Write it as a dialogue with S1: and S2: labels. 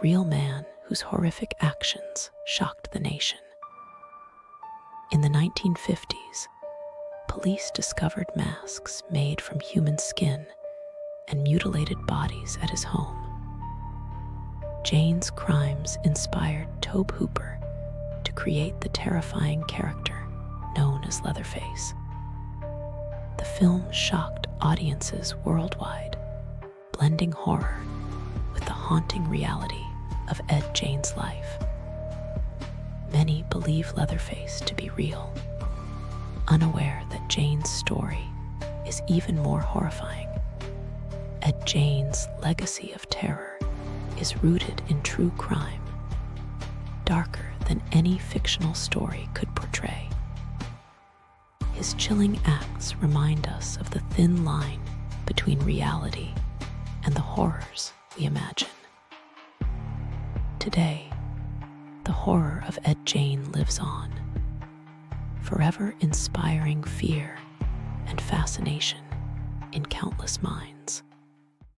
S1: real man whose horrific actions shocked the nation. In the 1950s, police discovered masks made from human skin and mutilated bodies at his home. Gein's crimes inspired Tobe Hooper to create the terrifying character known as Leatherface. The film shocked audiences worldwide, blending horror with the haunting reality of Ed Gein's life. Many believe Leatherface to be real, unaware that Gein's story is even more horrifying. Ed Gein's legacy of terror is rooted in true crime, darker than any fictional story could portray. His chilling acts remind us of the thin line between reality and the horrors we imagine. Today, the horror of Ed Gein lives on, forever inspiring fear and fascination in countless minds.